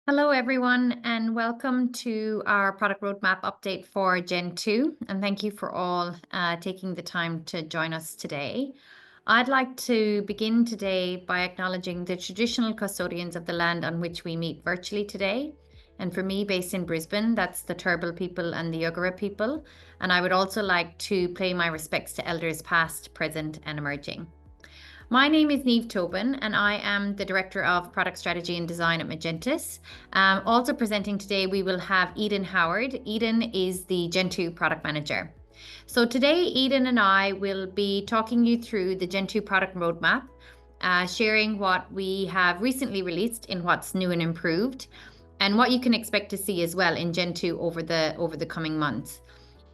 Hello, everyone, and welcome to our product roadmap update for Gen2. And thank you for all taking the time to join us today. I'd like to begin today by acknowledging the traditional custodians of the land on which we meet virtually today. And for me, based in Brisbane, that's the Turrbal people and the Yuggera people. And I would also like to pay my respects to elders past, present, and emerging. My name is Niamh Tobin, and I am the Director of Product Strategy and Design at Magentus. Also presenting today, we will have Eden Howard. Eden is the Gen2 Product Manager. So today, Eden and I will be talking you through the Gen2 product roadmap, sharing what we have recently released in what's new and improved, and what you can expect to see as well in Gen2 over the coming months.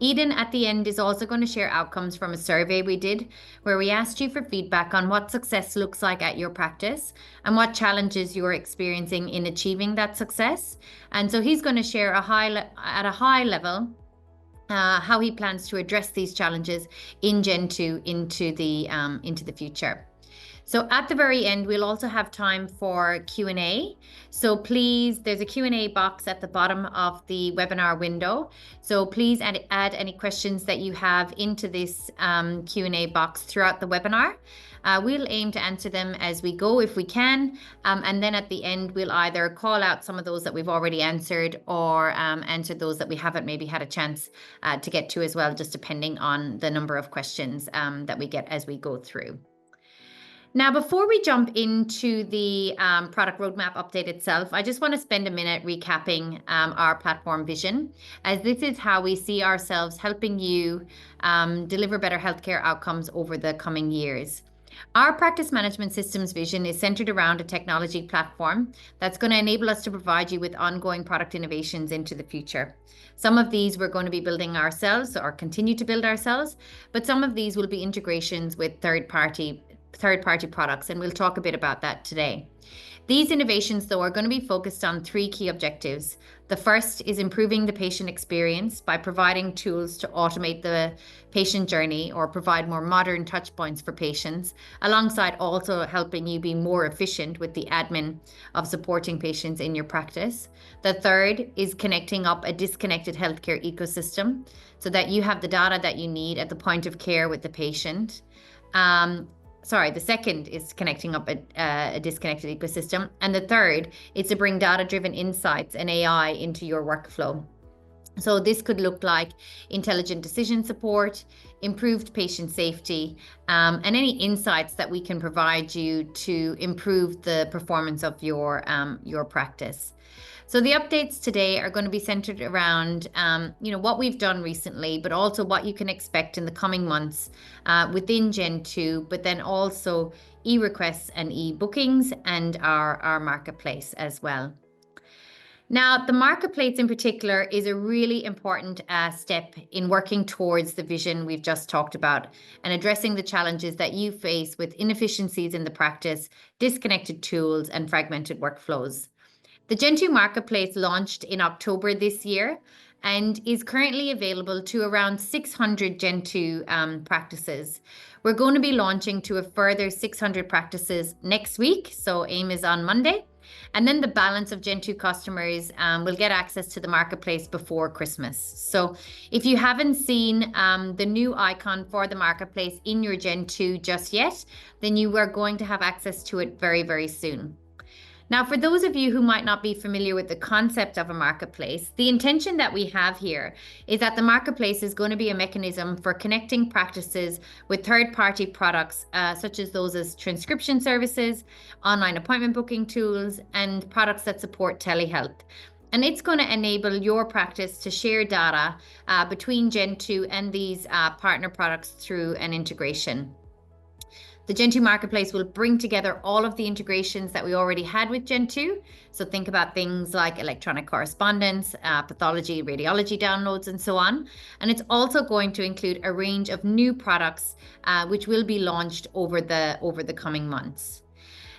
Eden at the end is also going to share outcomes from a survey we did where we asked you for feedback on what success looks like at your practice and what challenges you're experiencing in achieving that success. And so he's going to share at a high level how he plans to address these challenges in Gen2 into the future. So at the very end, we'll also have time for Q&A. So please, there's a Q&A box at the bottom of the webinar window. So please add any questions that you have into this Q&A box throughout the webinar. We'll aim to answer them as we go if we can. And then at the end, we'll either call out some of those that we've already answered or answer those that we haven't maybe had a chance to get to as well, just depending on the number of questions that we get as we go through. Now, before we jump into the product roadmap update itself, I just want to spend a minute recapping our platform vision, as this is how we see ourselves helping you deliver better healthcare outcomes over the coming years. Our practice management systems vision is centered around a technology platform that's going to enable us to provide you with ongoing product innovations into the future. Some of these we're going to be building ourselves or continue to build ourselves, but some of these will be integrations with third-party products, and we'll talk a bit about that today. These innovations, though, are going to be focused on three key objectives. The first is improving the patient experience by providing tools to automate the patient journey or provide more modern touch points for patients, alongside also helping you be more efficient with the admin of supporting patients in your practice. The third is connecting up a disconnected healthcare ecosystem so that you have the data that you need at the point of care with the patient. The second is connecting up a disconnected ecosystem. And the third is to bring data-driven insights and AI into your workflow. So this could look like intelligent decision support, improved patient safety, and any insights that we can provide you to improve the performance of your practice. So the updates today are going to be centered around, what we've done recently, but also what you can expect in the coming months within Gen2, but then also eRequests and e-bookings and our marketplace as well. Now, the marketplace in particular is a really important step in working towards the vision we've just talked about and addressing the challenges that you face with inefficiencies in the practice, disconnected tools, and fragmented workflows. The Gentu Marketplace launched in October this year and is currently available to around 600 Gentu practices. We're going to be launching to a further 600 practices next week, so aim is on Monday. And then the balance of Gentu customers will get access to the marketplace before Christmas. So if you haven't seen the new icon for the marketplace in your Gen2 just yet, then you are going to have access to it very, very soon. Now, for those of you who might not be familiar with the concept of a marketplace, the intention that we have here is that the marketplace is going to be a mechanism for connecting practices with third-party products, such as those as transcription services, online appointment booking tools, and products that support telehealth. And it's going to enable your practice to share data between Gen2 and these partner products through an integration. The Gentu Marketplace will bring together all of the integrations that we already had with Gen2. So think about things like electronic correspondence, pathology, radiology downloads, and so on. And it's also going to include a range of new products, which will be launched over the coming months.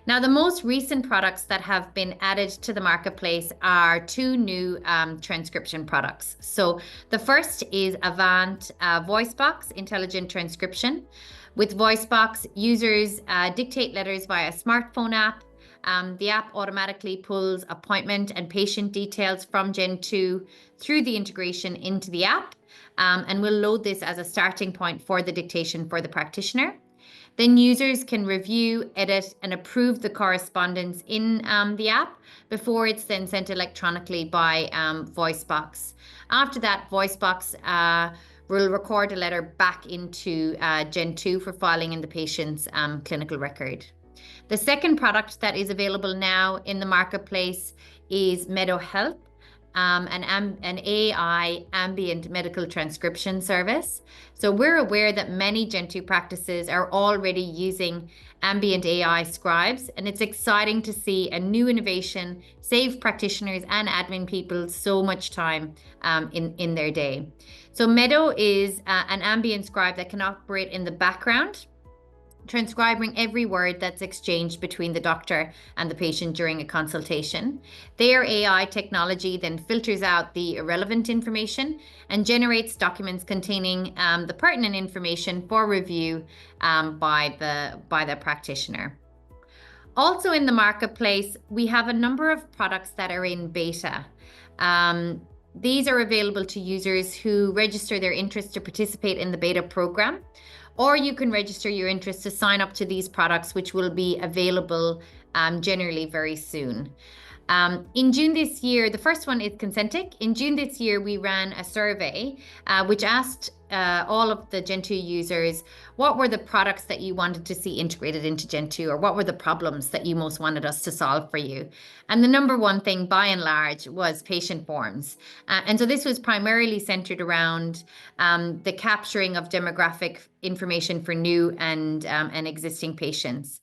Now, the most recent products that have been added to the marketplace are two new transcription products. So the first is Avant VoiceBox Intelligent Transcription. With VoiceBox, users dictate letters via a smartphone app, the app automatically pulls appointment and patient details from Gen2 through the integration into the app, and we'll load this as a starting point for the dictation for the practitioner. Then users can review, edit, and approve the correspondence in the app before it's then sent electronically by VoiceBox. After that, VoiceBox will record a letter back into Gen2 for filing in the patient's clinical record. The second product that is available now in the marketplace is Medow Health, an AI ambient medical transcription service. So we're aware that many Gen2 practices are already using ambient AI scribes, and it's exciting to see a new innovation save practitioners and admin people so much time in their day. So Medow is an ambient scribe that can operate in the background, transcribing every word that's exchanged between the doctor and the patient during a consultation. Their AI technology then filters out the irrelevant information and generates documents containing the pertinent information for review by the practitioner. Also in the marketplace, we have a number of products that are in beta. These are available to users who register their interest to participate in the beta program, or you can register your interest to sign up to these products, which will be available generally very soon. In June this year, the first one is Consentic. In June this year, we ran a survey which asked all of the Gen2 users, what were the products that you wanted to see integrated into Gen2, or what were the problems that you most wanted us to solve for you? And the number one thing, by and large, was patient forms. And so this was primarily centered around the capturing of demographic information for new and existing patients.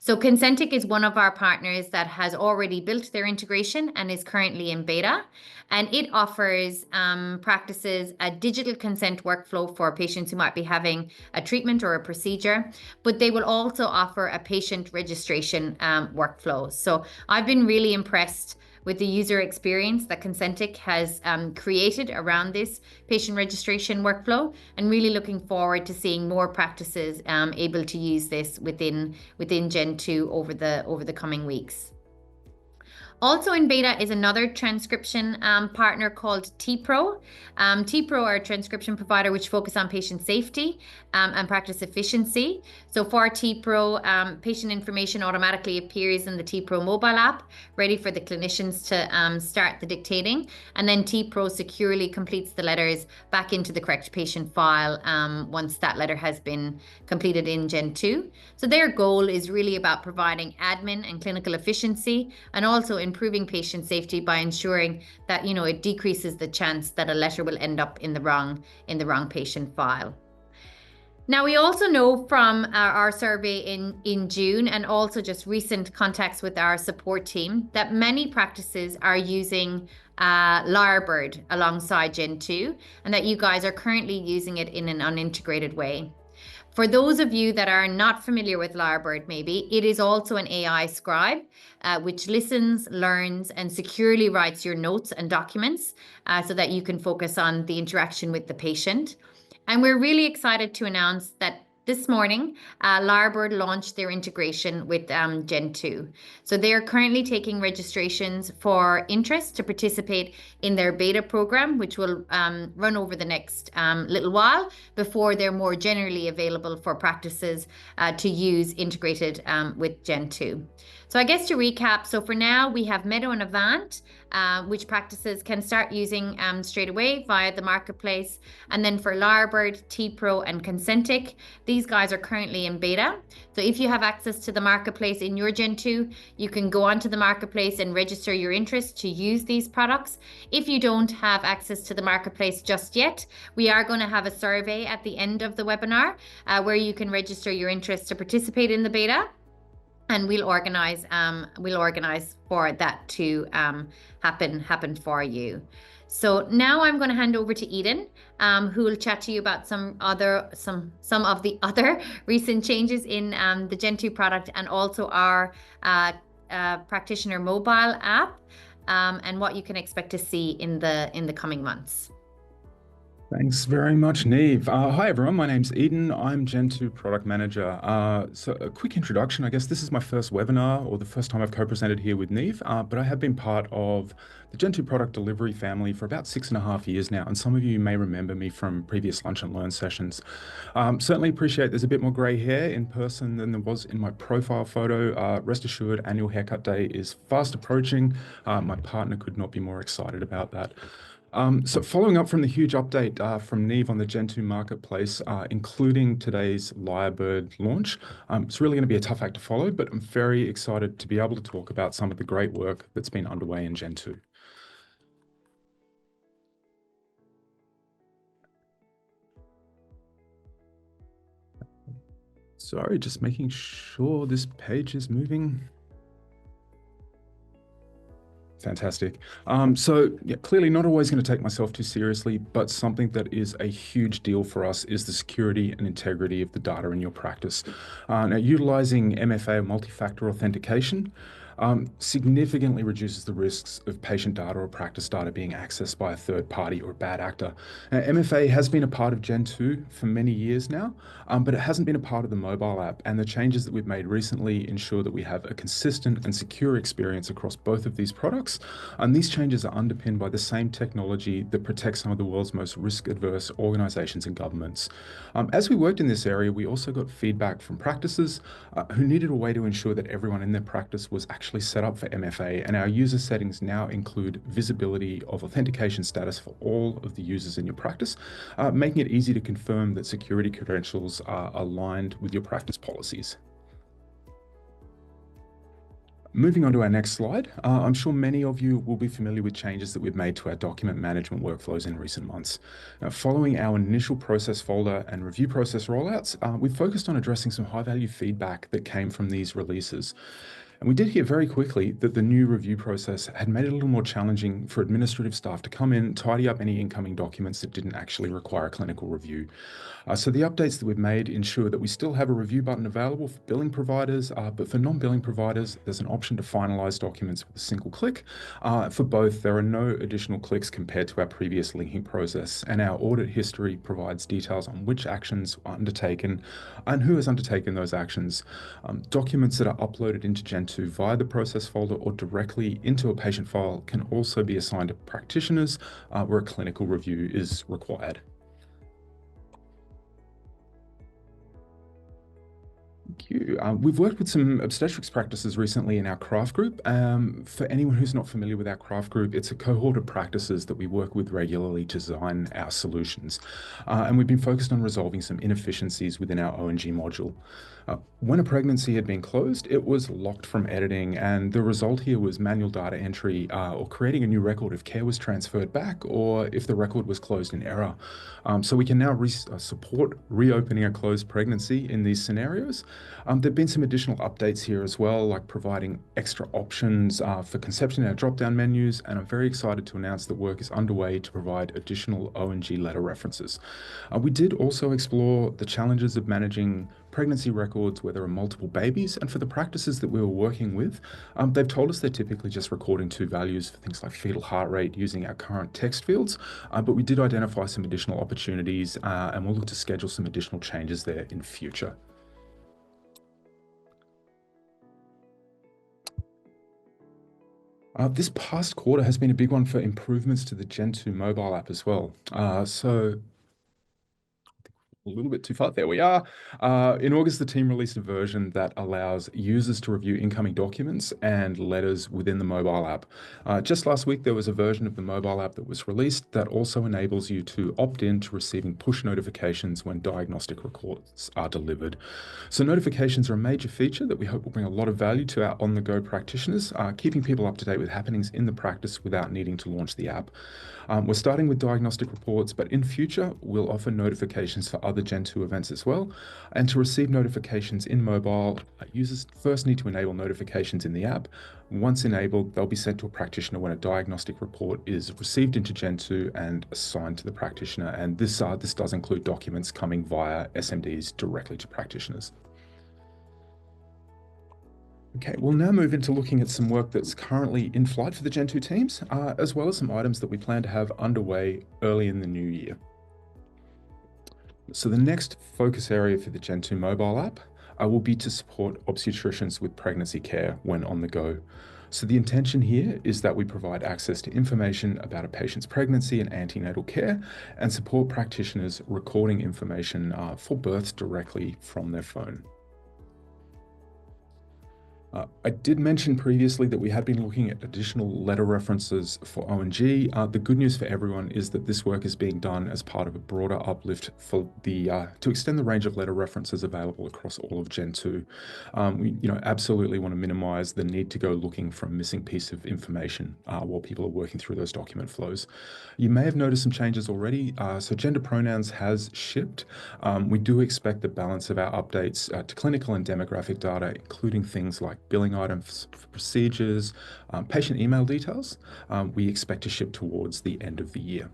So Consentic is one of our partners that has already built their integration and is currently in beta. And it offers practices a digital consent workflow for patients who might be having a treatment or a procedure, but they will also offer a patient registration workflow. So I've been really impressed with the user experience that Consentic has created around this patient registration workflow, and really looking forward to seeing more practices able to use this within Gen2 over the coming weeks. Also in beta is another transcription partner called TPro. TPro are a transcription provider which focus on patient safety and practice efficiency. So for TPro, patient information automatically appears in the TPro mobile app, ready for the clinicians to start the dictating. And then TPro securely completes the letters back into the correct patient file once that letter has been completed in Gen2. So their goal is really about providing admin and clinical efficiency, and also improving patient safety by ensuring that it decreases the chance that a letter will end up in the wrong patient file. Now, we also know from our survey in June, and also just recent contacts with our support team, that many practices are using Lyrebird alongside Gen2, and that you guys are currently using it in an unintegrated way. For those of you that are not familiar with Lyrebird, maybe, it is also an AI scribe, which listens, learns, and securely writes your notes and documents so that you can focus on the interaction with the patient. And we're really excited to announce that this morning, Lyrebird launched their integration with Gen2. So they are currently taking registrations for interest to participate in their beta program, which will run over the next little while before they're more generally available for practices to use integrated with Gen2. So I guess to recap, so for now we have Medow and Avant, which practices can start using straight away via the marketplace. And then for Lyrebird, TPro, and Consentic, these guys are currently in beta. So if you have access to the marketplace in your Gen2, you can go onto the marketplace and register your interest to use these products. If you don't have access to the marketplace just yet, we are going to have a survey at the end of the webinar where you can register your interest to participate in the beta. And we'll organize for that to happen for you. So now I'm going to hand over to Eden, who will chat to you about some of the other recent changes in the Gen2 product, and also our practitioner mobile app, and what you can expect to see in the coming months. Thanks very much, Neve. Hi, everyone. My name's Eden. I'm Gentu Product Manager. So a quick introduction. I guess this is my first webinar or the first time I've co-presented here with Neve, but I have been part of the Gentu Product Delivery family for about 6.5 years now, and some of you may remember me from previous Lunch and Learn sessions. Certainly appreciate there's a bit more grey hair in person than there was in my profile photo. Rest assured, annual haircut day is fast approaching. My partner could not be more excited about that. So following up from the huge update from Neve on the Gentu Marketplace, including today's Lyrebird launch, it's really going to be a tough act to follow, but I'm very excited to be able to talk about some of the great work that's been underway in Gentu. Sorry, just making sure this page is moving. Fantastic. So yeah, clearly not always going to take myself too seriously, but something that is a huge deal for us is the security and integrity of the data in your practice. Now, utilizing MFA or multi-factor authentication significantly reduces the risks of patient data or practice data being accessed by a third party or a bad actor. Now, MFA has been a part of Gen2 for many years now, but it hasn't been a part of the mobile app. And the changes that we've made recently ensure that we have a consistent and secure experience across both of these products. And these changes are underpinned by the same technology that protects some of the world's most risk-adverse organizations and governments. As we worked in this area, we also got feedback from practices who needed a way to ensure that everyone in their practice was actually set up for MFA, and our user settings now include visibility of authentication status for all of the users in your practice, making it easy to confirm that security credentials are aligned with your practice policies. Moving on to our next slide, I'm sure many of you will be familiar with changes that we've made to our document management workflows in recent months. Now, following our initial process folder and review process rollouts, we've focused on addressing some high-value feedback that came from these releases. And we did hear very quickly that the new review process had made it a little more challenging for administrative staff to come in, tidy up any incoming documents that didn't actually require a clinical review. So the updates that we've made ensure that we still have a review button available for billing providers, but for non-billing providers, there's an option to finalize documents with a single click. For both, there are no additional clicks compared to our previous linking process, and our audit history provides details on which actions are undertaken and who has undertaken those actions. Documents that are uploaded into Gen2 via the process folder or directly into a patient file can also be assigned to practitioners where a clinical review is required. Thank you. We've worked with some obstetrics practices recently in our craft group. For anyone who's not familiar with our craft group, it's a cohort of practices that we work with regularly to design our solutions. And we've been focused on resolving some inefficiencies within our ONG module. When a pregnancy had been closed, it was locked from editing, and the result here was manual data entry or creating a new record if care was transferred back or if the record was closed in error. So we can now support reopening a closed pregnancy in these scenarios. There have been some additional updates here as well, like providing extra options for conception in our drop-down menus, and I'm very excited to announce that work is underway to provide additional ONG letter references. We did also explore the challenges of managing pregnancy records where there are multiple babies, and for the practices that we were working with, they've told us they're typically just recording two values for things like fetal heart rate using our current text fields, but we did identify some additional opportunities and we'll look to schedule some additional changes there in future. This past quarter has been a big one for improvements to the Gen2 mobile app as well. So a little bit too far. There we are. In August, the team released a version that allows users to review incoming documents and letters within the mobile app. Just last week, there was a version of the mobile app that was released that also enables you to opt in to receiving push notifications when diagnostic records are delivered. So notifications are a major feature that we hope will bring a lot of value to our on-the-go practitioners, keeping people up to date with happenings in the practice without needing to launch the app. We're starting with diagnostic reports, but in future, we'll offer notifications for other Gen2 events as well. And to receive notifications in mobile, users first need to enable notifications in the app. Once enabled, they'll be sent to a practitioner when a diagnostic report is received into Gen2 and assigned to the practitioner. And this does include documents coming via SMDs directly to practitioners. Okay, we'll now move into looking at some work that's currently in flight for the Gen2 teams, as well as some items that we plan to have underway early in the new year. So the next focus area for the Gentu mobile app will be to support obstetricians with pregnancy care when on the go. So the intention here is that we provide access to information about a patient's pregnancy and antenatal care and support practitioners recording information for births directly from their phone. I did mention previously that we had been looking at additional letter references for ONG. The good news for everyone is that this work is being done as part of a broader uplift for to extend the range of letter references available across all of Gen 2. We absolutely want to minimize the need to go looking for a missing piece of information while people are working through those document flows. You may have noticed some changes already. So gender pronouns has shipped. We do expect the balance of our updates to clinical and demographic data, including things like billing items for procedures, patient email details, we expect to ship towards the end of the year.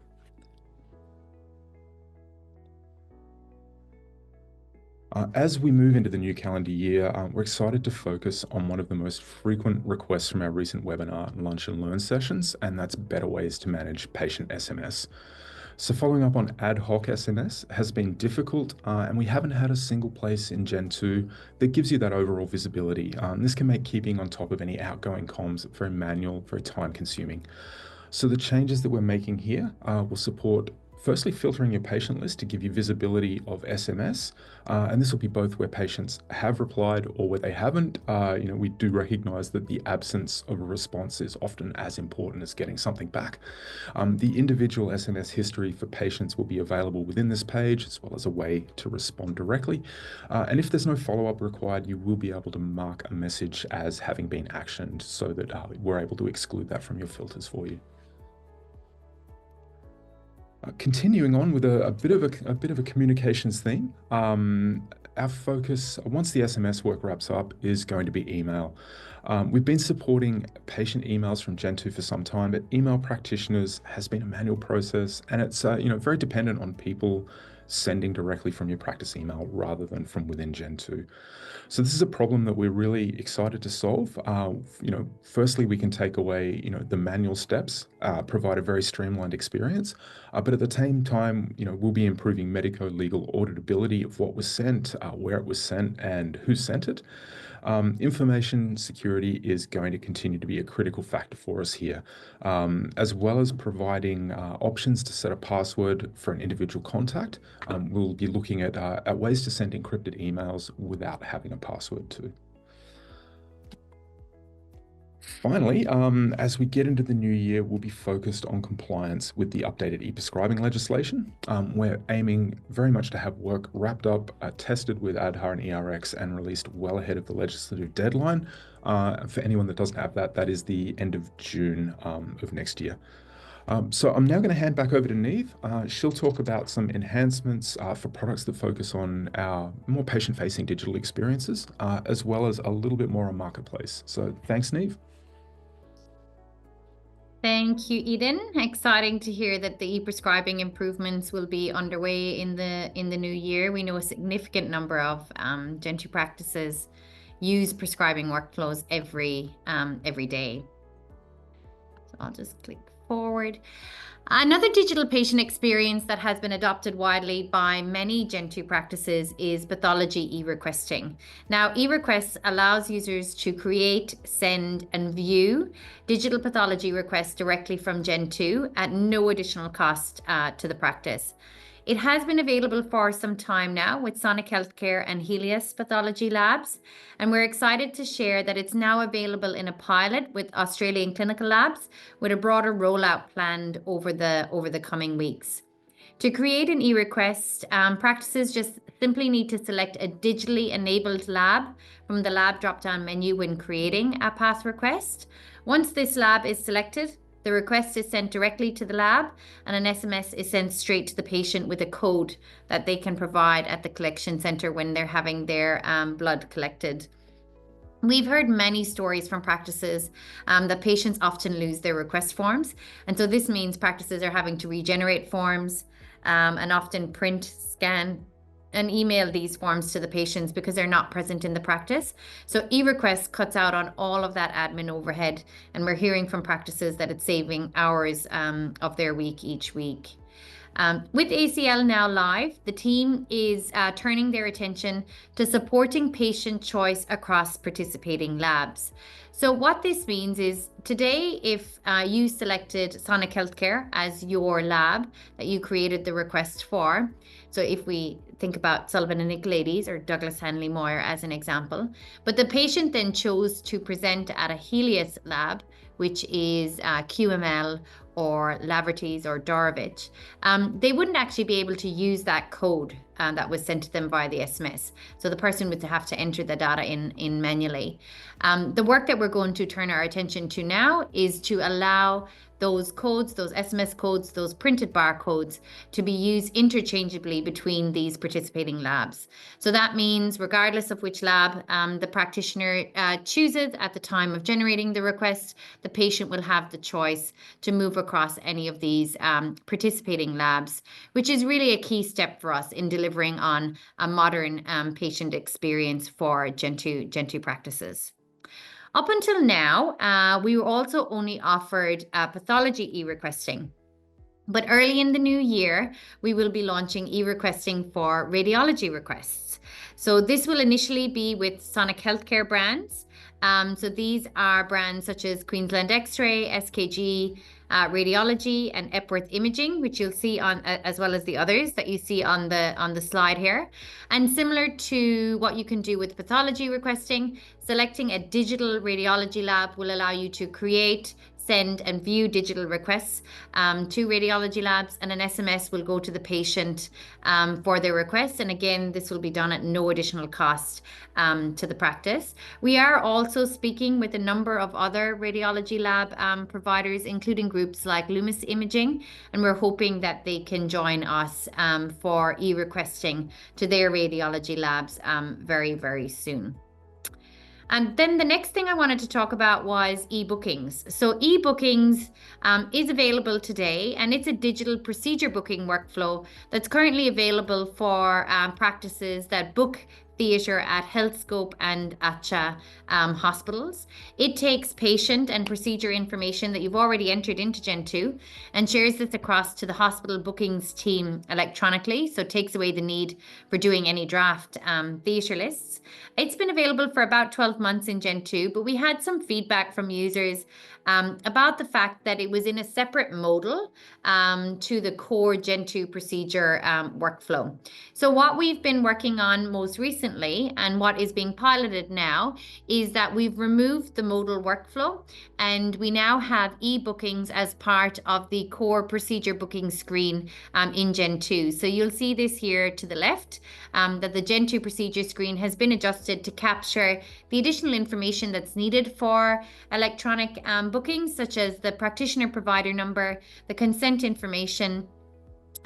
As we move into the new calendar year, we're excited to focus on one of the most frequent requests from our recent webinar and lunch and learn sessions, and that's better ways to manage patient SMS. So following up on ad hoc SMS has been difficult, and we haven't had a single place in Gen 2 that gives you that overall visibility. This can make keeping on top of any outgoing comms very manual, very time consuming. So the changes that we're making here will support firstly filtering your patient list to give you visibility of SMS, and this will be both where patients have replied or where they haven't. We do recognize that the absence of a response is often as important as getting something back. The individual SMS history for patients will be available within this page, as well as a way to respond directly. And if there's no follow-up required, you will be able to mark a message as having been actioned so that we're able to exclude that from your filters for you. Continuing on with a bit of a communications theme, our focus, once the SMS work wraps up, is going to be email. We've been supporting patient emails from Gen 2 for some time, but email practitioners has been a manual process, and it's very dependent on people sending directly from your practice email rather than from within Gen 2. So this is a problem that we're really excited to solve. Firstly, we can take away, the manual steps, provide a very streamlined experience, but at the same time, we'll be improving medico-legal auditability of what was sent, where it was sent, and who sent it. Information security is going to continue to be a critical factor for us here, as well as providing options to set a password for an individual contact. We'll be looking at ways to send encrypted emails without having a password too. Finally, as we get into the new year, we'll be focused on compliance with the updated e-prescribing legislation. We're aiming very much to have work wrapped up, tested with ADHA and eRequests, and released well ahead of the legislative deadline. For anyone that doesn't have that, that is the end of June of next year. So I'm now going to hand back over to Neve. She'll talk about some enhancements for products that focus on our more patient-facing digital experiences, as well as a little bit more on Marketplace. So thanks, Neve. Thank you, Eden. Exciting to hear that the e-prescribing improvements will be underway in the new year. We know a significant number of Gen 2 practices use prescribing workflows every day. So I'll just click forward. Another digital patient experience that has been adopted widely by many Gen 2 practices is Pathology e-requesting. Now, eRequests allows users to create, send, and view digital pathology requests directly from Gen 2 at no additional cost to the practice. It has been available for some time now with Sonic Healthcare and Helios Pathology Labs, and we're excited to share that it's now available in a pilot with Australian Clinical Labs with a broader rollout planned over the coming weeks. To create an e-request, practices just simply need to select a digitally enabled lab from the lab drop-down menu when creating a path request. Once this lab is selected, the request is sent directly to the lab, and an SMS is sent straight to the patient with a code that they can provide at the collection center when they're having their blood collected. We've heard many stories from practices that patients often lose their request forms. And so this means practices are having to regenerate forms and often print, scan, and email these forms to the patients because they're not present in the practice. So eRequests cuts out on all of that admin overhead, and we're hearing from practices that it's saving hours of their week each week. With ACL now live, the team is turning their attention to supporting patient choice across participating labs. So what this means is today, if you selected Sonic Healthcare as your lab that you created the request for, so if we think about Sullivan and Nicolaides or Douglas Hanley Moyer as an example, but the patient then chose to present at a Helios lab, which is QML or Laverty's or Dorevitch, they wouldn't actually be able to use that code that was sent to them by the SMS. So the person would have to enter the data in manually. The work that we're going to turn our attention to now is to allow those codes, those SMS codes, those printed barcodes to be used interchangeably between these participating labs. So that means regardless of which lab the practitioner chooses at the time of generating the request, the patient will have the choice to move across any of these participating labs, which is really a key step for us in delivering on a modern patient experience for Gentu practices. Up until now, we were also only offered pathology e-requesting. But early in the new year, we will be launching e-requesting for radiology requests. So this will initially be with Sonic Healthcare brands. So these are brands such as Queensland X-Ray, SKG, Radiology, and Epworth Imaging, which you'll see on as well as the others that you see on the slide here. And similar to what you can do with pathology requesting, selecting a digital radiology lab will allow you to create, send and view digital requests to radiology labs, and an SMS will go to the patient for their request. And again, this will be done at no additional cost to the practice. We are also speaking with a number of other radiology lab providers, including groups like Loomis Imaging, and we're hoping that they can join us for e-requesting to their radiology labs very, very soon. And then the next thing I wanted to talk about was e-bookings. So e-bookings is available today, and it's a digital procedure booking workflow that's currently available for practices that book theatre at Healthscope and ACHA hospitals. It takes patient and procedure information that you've already entered into Gentu and shares this across to the hospital bookings team electronically, so it takes away the need for doing any draft theatre lists. It's been available for about 12 months in Gentu, but we had some feedback from users about the fact that it was in a separate modal to the core Gentu procedure workflow. So what we've been working on most recently and what is being piloted now is that we've removed the modal workflow, and we now have e-bookings as part of the core procedure booking screen in Gentu. So you'll see this here to the left, that the Gentu procedure screen has been adjusted to capture the additional information that's needed for electronic bookings, such as the practitioner provider number, the consent information,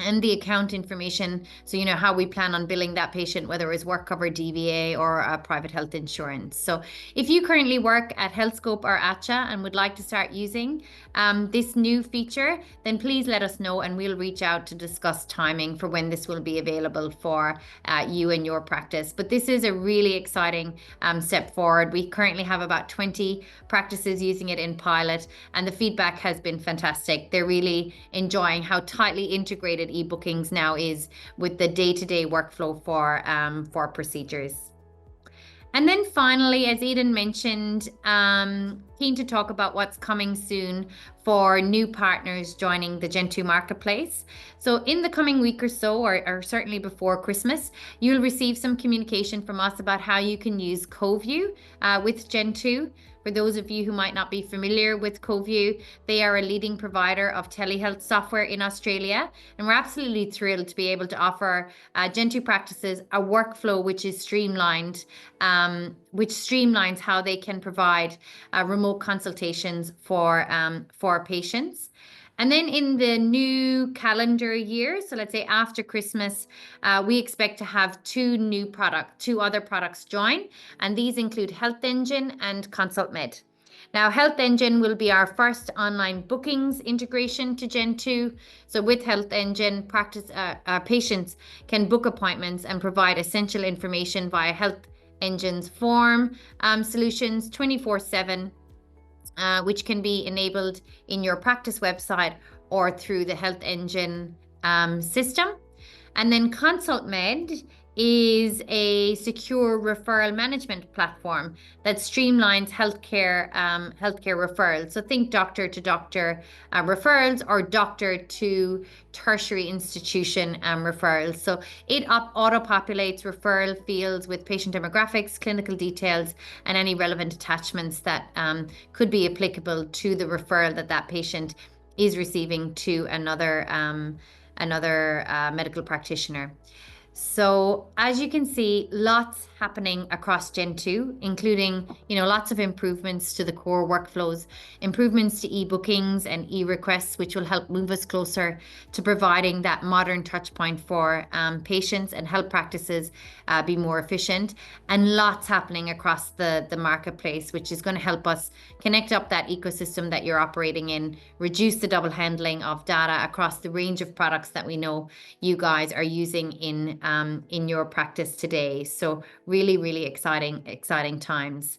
and the account information. So you know how we plan on billing that patient, whether it's work cover, DVA, or private health insurance. So if you currently work at Healthscope or ACHA and would like to start using this new feature, then please let us know and we'll reach out to discuss timing for when this will be available for you and your practice. But this is a really exciting step forward. We currently have about 20 practices using it in pilot, and the feedback has been fantastic. They're really enjoying how tightly integrated e-bookings now is with the day-to-day workflow for procedures. And then finally, as Eden mentioned, keen to talk about what's coming soon for new partners joining the Gentu Marketplace. So in the coming week or so, or certainly before Christmas, you'll receive some communication from us about how you can use CoView with Gentu. For those of you who might not be familiar with CoView, they are a leading provider of telehealth software in Australia, and we're absolutely thrilled to be able to offer Gentu practices a workflow which is streamlined, which streamlines how they can provide remote consultations for patients. And then in the new calendar year, so let's say after Christmas, we expect to have two other products join, and these include Health Engine and Consult Med. Now, Health Engine will be our first online bookings integration to Gentu. So with Health Engine, patients can book appointments and provide essential information via Health Engine's form solutions 24/7. Which can be enabled in your practice website or through the Health Engine system. And then ConsultMed is a secure referral management platform that streamlines healthcare referrals. So think doctor to doctor referrals, or doctor to tertiary institution referrals. So it auto-populates referral fields with patient demographics, clinical details, and any relevant attachments that could be applicable to the referral that patient is receiving to another medical practitioner. So as you can see, lots happening across Gen2, including, lots of improvements to the core workflows, improvements to e-bookings and eRequests, which will help move us closer to providing that modern touch point for patients and help practices be more efficient. And lots happening across the marketplace, which is going to help us connect up that ecosystem that you're operating in, reduce the double handling of data across the range of products that we know you guys are using in your practice today. So really, really exciting times.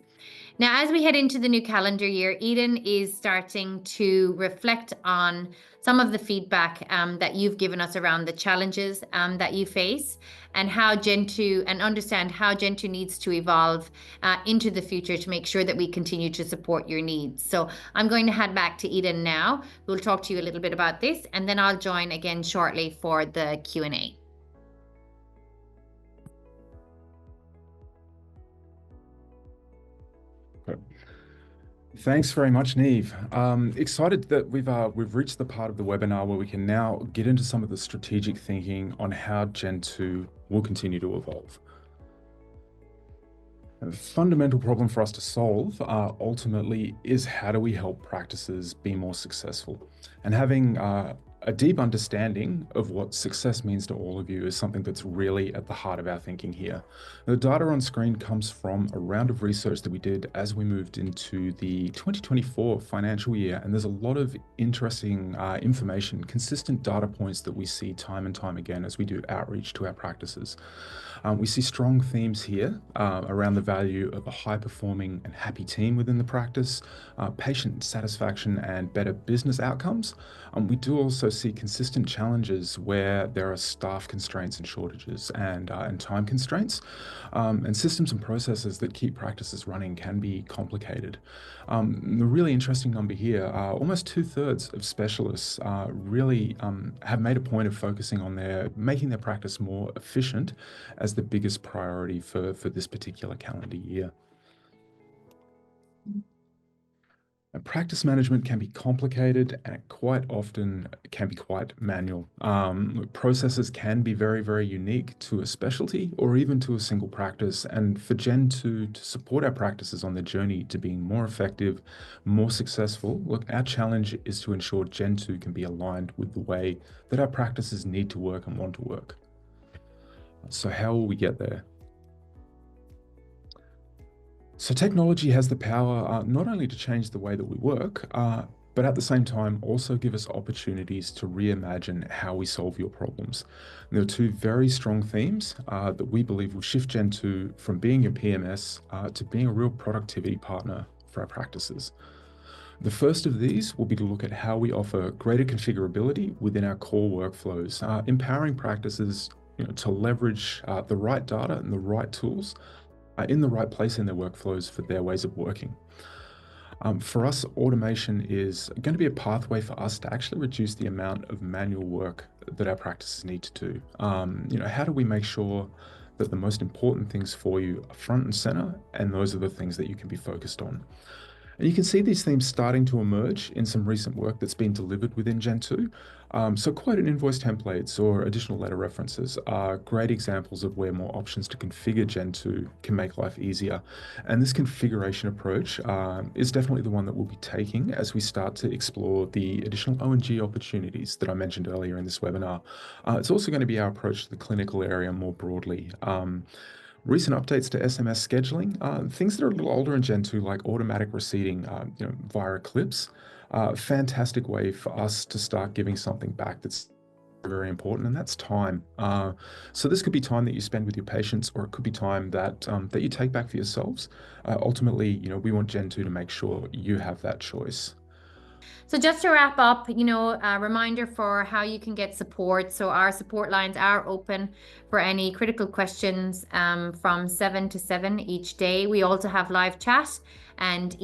Now, as we head into the new calendar year, Eden is starting to reflect on some of the feedback that you've given us around the challenges that you face, and how Gen2, and understand how Gen2 needs to evolve into the future to make sure that we continue to support your needs. So I'm going to head back to Eden now. We'll talk to you a little bit about this, and then I'll join again shortly for the Q&A. Thanks very much, Neve. Excited that we've reached the part of the webinar where we can now get into some of the strategic thinking on how Gen2 will continue to evolve. A fundamental problem for us to solve ultimately is, how do we help practices be more successful? And having a deep understanding of what success means to all of you is something that's really at the heart of our thinking here. The data on screen comes from a round of research that we did as we moved into the 2024 financial year, and there's a lot of interesting information, consistent data points that we see time and time again as we do outreach to our practices. We see strong themes here around the value of a high-performing and happy team within the practice, patient satisfaction, and better business outcomes. We do also see consistent challenges where there are staff constraints and shortages, and time constraints, and systems and processes that keep practices running can be complicated. The really interesting number here, almost 2/3 of specialists really have made a point of focusing on making their practice more efficient as the biggest priority for this particular calendar year. Practice management can be complicated, and quite often can be quite manual. Processes can be very, very unique to a specialty or even to a single practice. And for Gen2 to support our practices on the journey to being more effective, more successful, look, our challenge is to ensure Gen2 can be aligned with the way that our practices need to work and want to work. So how will we get there? So technology has the power not only to change the way that we work, but at the same time also give us opportunities to reimagine how we solve your problems. And there are two very strong themes that we believe will shift Gen2 from being your PMS to being a real productivity partner for our practices. The first of these will be to look at how we offer greater configurability within our core workflows, empowering practices to leverage the right data and the right tools in the right place in their workflows for their ways of working. For us, automation is going to be a pathway for us to actually reduce the amount of manual work that our practices need to do. How do we make sure that the most important things for you are front and center, and those are the things that you can be focused on? And you can see these themes starting to emerge in some recent work that's been delivered within Gen2. So quote and invoice templates or additional letter references are great examples of where more options to configure Gen2 can make life easier. And this configuration approach is definitely the one that we'll be taking as we start to explore the additional O&G opportunities that I mentioned earlier in this webinar. It's also going to be our approach to the clinical area more broadly. Recent updates to SMS scheduling, things that are a little older in Gen2, like automatic receipting via Eclipse, fantastic way for us to start giving something back that's very important, and that's time. So this could be time that you spend with your patients, or it could be time that that you take back for yourselves. Ultimately, we want Gen2 to make sure you have that choice. So just to wrap up, a reminder for how you can get support. So our support lines are open for any critical questions from 7 to 7 each day. We also have live chat and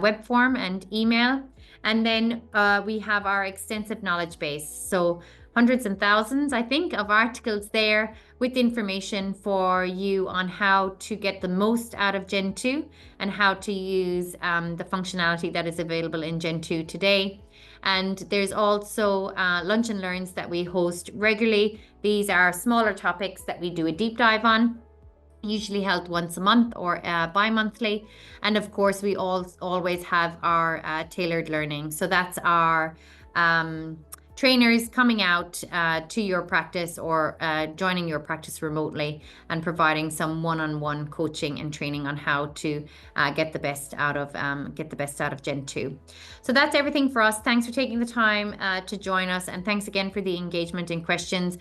web form and email. And then we have our extensive knowledge base. So hundreds and thousands, I think, of articles there with information for you on how to get the most out of Gen 2 and how to use the functionality that is available in Gen 2 today. And there's also lunch and learns that we host regularly. These are smaller topics that we do a deep dive on, usually held once a month or bi-monthly. And of course, we always have our tailored learning. So that's our trainers coming out to your practice or joining your practice remotely and providing some one-on-one coaching and training on how to get the best out of Gen 2. So that's everything for us. Thanks for taking the time to join us, and thanks again for the engagement and questions.